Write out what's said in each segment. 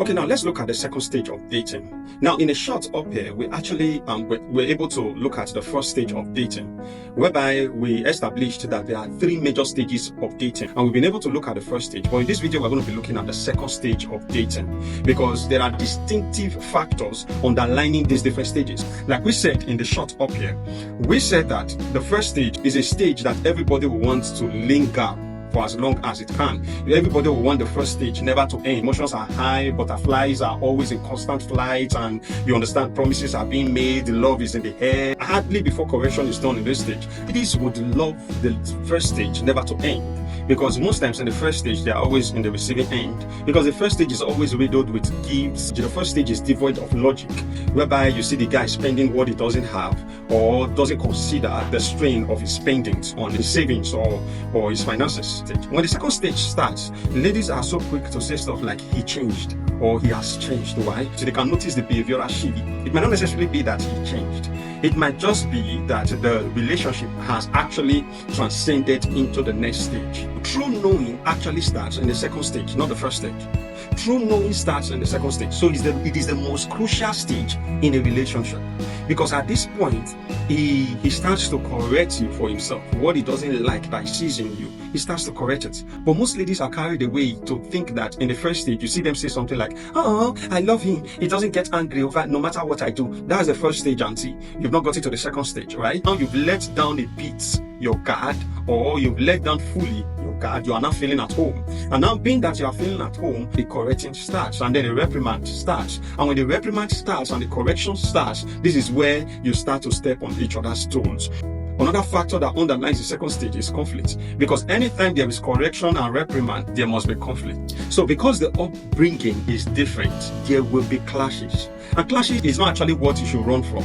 Okay, now let's look at the second stage of dating. Now, in a short up here, we actually we're able to look at the first stage of dating, whereby we established that there are three major stages of dating, and we've been able to look at the first stage. But in this video, we're going to be looking at the second stage of dating because there are distinctive factors underlining these different stages. Like we said in the short up here, we said that the first stage is a stage that everybody wants to linger for as long as it can. Everybody will want the first stage never to end. Emotions are high, butterflies are always in constant flight, and you understand promises are being made, the love is in the air. Hardly before correction is done in this stage. Ladies would love the first stage never to end, because most times in the first stage they are always in the receiving end, because the first stage is always riddled with gifts. The first stage is devoid of logic, whereby you see the guy spending what he doesn't have or doesn't consider the strain of his spendings on his savings or his finances. When the second stage starts, ladies are so quick to say stuff like he changed or he has changed. Why? So they can notice the behavioral shift. It might not necessarily be that he changed. It might just be that the relationship has actually transcended into the next stage. True knowing actually starts in the second stage, not the first stage. True knowing starts in the second stage. So it is the most crucial stage in a relationship, because at this point he starts to correct you for himself. What he doesn't like that he sees in you, he starts to correct it. But most ladies are carried away to think that in the first stage you see them say something like, "Oh, I love him, he doesn't get angry over no matter what I do." That's the first stage, auntie. You've not got it to the second stage, right? Now you've let down a bit your guard, or you've let down fully your guard. You are now feeling at home, and now being that you are feeling at home, the correcting starts, and then the reprimand starts. And when the reprimand starts and the correction starts, this is where you start to step on each other's toes. Another factor that underlines the second stage is conflict, because anytime there is correction and reprimand, there must be conflict. So because the upbringing is different, there will be clashes, and clashes is not actually what you should run from.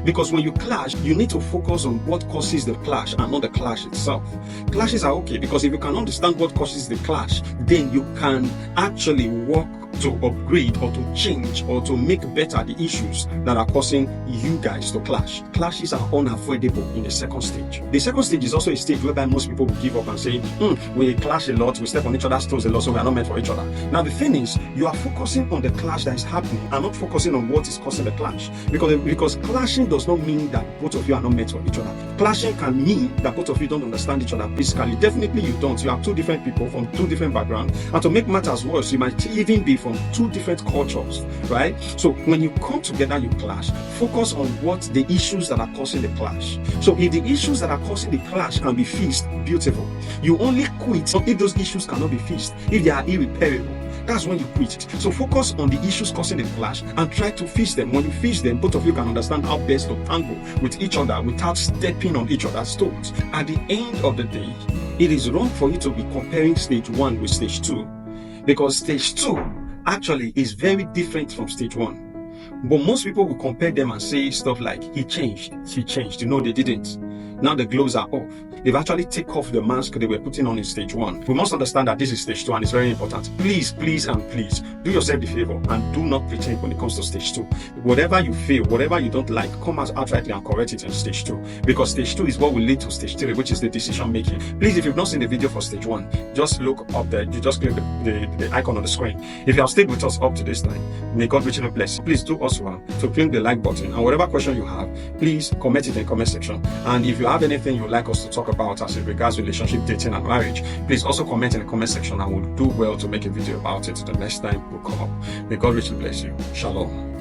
Because when you clash, you need to focus on what causes the clash and not the clash itself. Clashes are okay, because if you can understand what causes the clash, then you can actually work to upgrade or to change or to make better the issues that are causing you guys to clash. Clashes are unavoidable in the second stage. The second stage is also a stage whereby most people will give up and say, we clash a lot, we step on each other's toes a lot, so we are not meant for each other. Now the thing is, you are focusing on the clash that is happening and not focusing on what is causing the clash. Because clashing does not mean that both of you are not meant for each other. Clashing can mean that both of you don't understand each other physically. Definitely you don't. You are two different people from two different backgrounds, and to make matters worse, you might even be from two different cultures, right? So when you come together, you clash. Focus on what the issues that are causing the clash. So if the issues that are causing the clash can be fixed, beautiful. You only quit if those issues cannot be fixed, if they are irreparable. That's when you quit it. So focus on the issues causing the clash and try to fix them. When you fix them, both of you can understand how best to tangle with each other without stepping on each other's toes. At the end of the day, it is wrong for you to be comparing stage 1 with stage 2, because stage 2 actually is very different from stage 1. But most people will compare them and say stuff like, he changed, she changed. You know, they didn't. Now the gloves are off. They've actually taken off the mask they were putting on in stage 1. We must understand that this is stage 2, and it's very important. Please, please, and please, do yourself the favor and do not pretend when it comes to stage 2. Whatever you feel, whatever you don't like, come out outrightly and correct it in stage 2. Because stage 2 is what will lead to stage 3, which is the decision making. Please, if you've not seen the video for stage 1, just look up there. You just click the icon on the screen. If you have stayed with us up to this time, may God richly bless you. Please do us well to click the like button, and whatever question you have, please comment it in the comment section. And if you have anything you'd like us to talk about as it regards relationship, dating, and marriage, please also comment in the comment section, and we'll do well to make a video about it the next time we come up. May God richly bless you. Shalom.